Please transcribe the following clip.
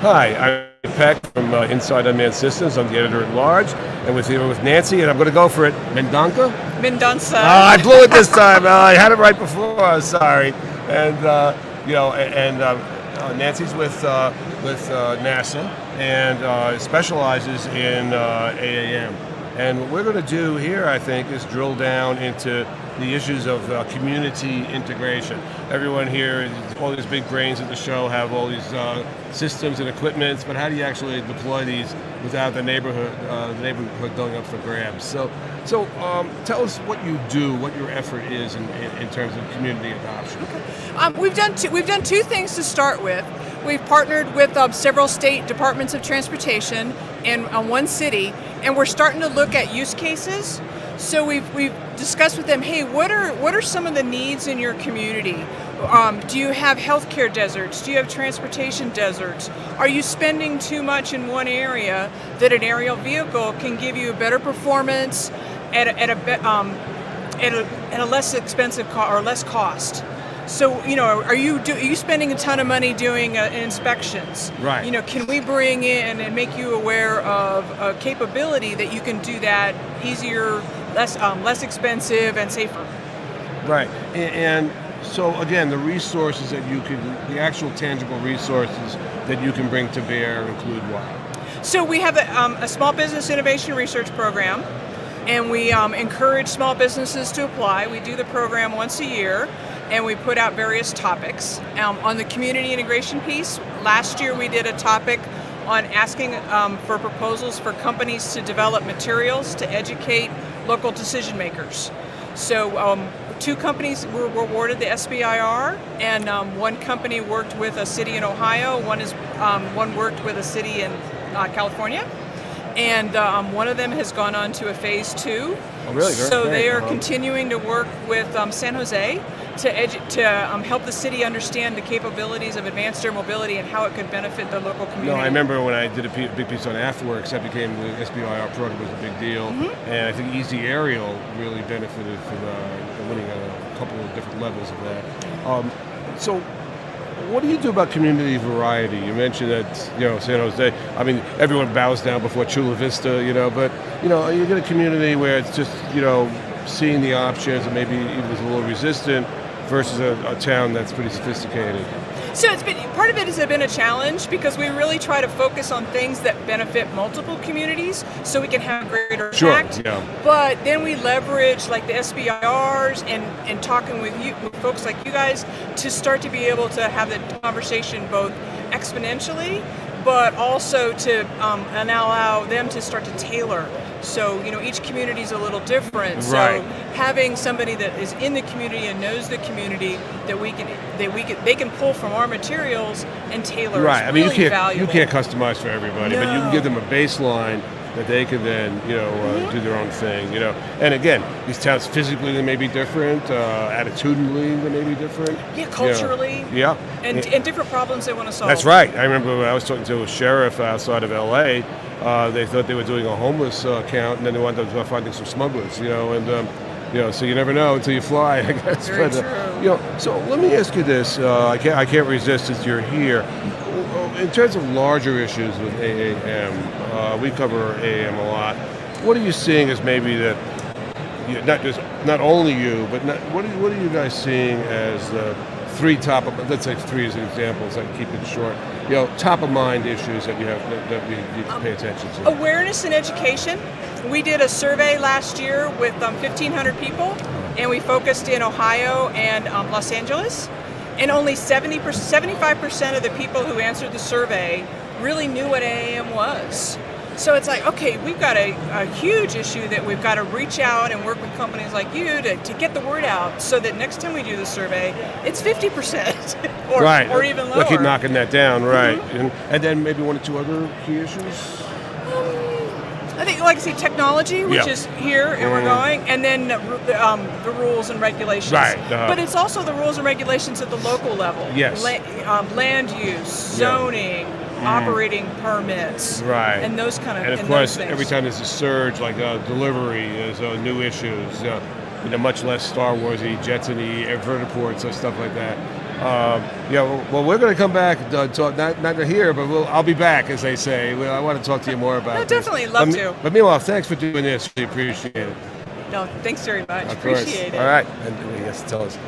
Hi, I'm Peck from Inside Unmanned Systems. I'm the editor-at-large, and we're here with Nancy, and I'm going to go for it. Mendonca? Mendonca. I blew it this time. I had it right before. Sorry. And Nancy's with NASA and specializes in AAM. And what we're going to do here, I think, is drill down into the issues of community integration. Everyone here, all these big brains at the show have all these systems and equipments, but how do you actually deploy these without the neighborhood going up for grabs? So tell us what you do, what your effort is in terms of community adoption. Okay. We've done two things to start with. We've partnered with several state departments of transportation and one city, and we're starting to look at use cases. So we've discussed with them, hey, what are some of the needs in your community? Do you have healthcare deserts? Do you have transportation deserts? Are you spending too much in one area that an aerial vehicle can give you better performance at a less expensive or less cost? So, are you spending a ton of money doing inspections? Right. Can we bring in and make you aware of a capability that you can do that easier, less expensive, and safer? Right. And so again, the resources that the actual tangible resources that you can bring to bear include what? So we have a small business innovation research program, and we encourage small businesses to apply. We do the program once a year, and we put out various topics. On the community integration piece, last year we did a topic on asking for proposals for companies to develop materials to educate local decision makers. So two companies were awarded the SBIR, and one company worked with a city in Ohio, one worked with a city in California, and one of them has gone on to a phase 2. Oh, really? So they are continuing to work with San Jose to help the city understand the capabilities of advanced air mobility and how it could benefit the local community. No, I remember when I did a big piece on AFWorks, that became the SBIR program was a big deal, and I think Easy Aerial really benefited from winning a couple of different levels of that. So what do you do about community variety? You mentioned that, San Jose, I mean, everyone bows down before Chula Vista, but, you get a community where it's just, seeing the options and maybe even is a little resistant versus a town that's pretty sophisticated. So part of it has been a challenge because we really try to focus on things that benefit multiple communities so we can have greater impact. Sure, yeah. But then we leverage like the SBIRs and talking with folks like you guys to start to be able to have the conversation both exponentially, but also to allow them to start to tailor. So each community is a little different. Right. So having somebody that is in the community and knows the community they can pull from our materials and tailor. Right. Is I mean, really valuable. you can't customize for everybody, but you can give them a baseline that they can then do their own thing. And again, these towns physically they may be different, attitudinally they may be different. Yeah, culturally. Yeah. And different problems they want to solve. That's right. I remember when I was talking to a sheriff outside of LA. They thought they were doing a homeless count, and then they wound up finding some smugglers. So you never know until you fly, I guess. Very true. So let me ask you this: I can't resist as you're here. In terms of larger issues with AAM, we cover AAM a lot. What are you seeing as maybe that? Not only you, but what are you guys seeing as the three let's take three as examples. I can keep it short. Top of mind issues that that we need to pay attention to. Awareness and education. We did a survey last year with 1,500 people, and we focused in Ohio and Los Angeles. And only 75% of the people who answered the survey really knew what AAM was. So it's like, okay, we've got a huge issue that we've got to reach out and work with companies like you to get the word out so that next time we do the survey, it's 50% or even lower. We'll keep knocking that down, right. And then maybe one or two other key issues? I think, like I say, technology, which is here and we're going, and then the rules and regulations. Right. But it's also the rules and regulations at the local level. Yes. Land use, zoning, operating permits, right, and those kind of. And of course, every time there's a surge, like delivery, there's new issues. Much less Star Warsy, jets and vertiports, and stuff like that. Well, we're going to come back, talk, not here, but I'll be back, as they say. I want to talk to you more about No, this. definitely, love to. But meanwhile, thanks for doing this. We appreciate it. No, thanks very much. Of course. Appreciate it. All right. And yes, tell us.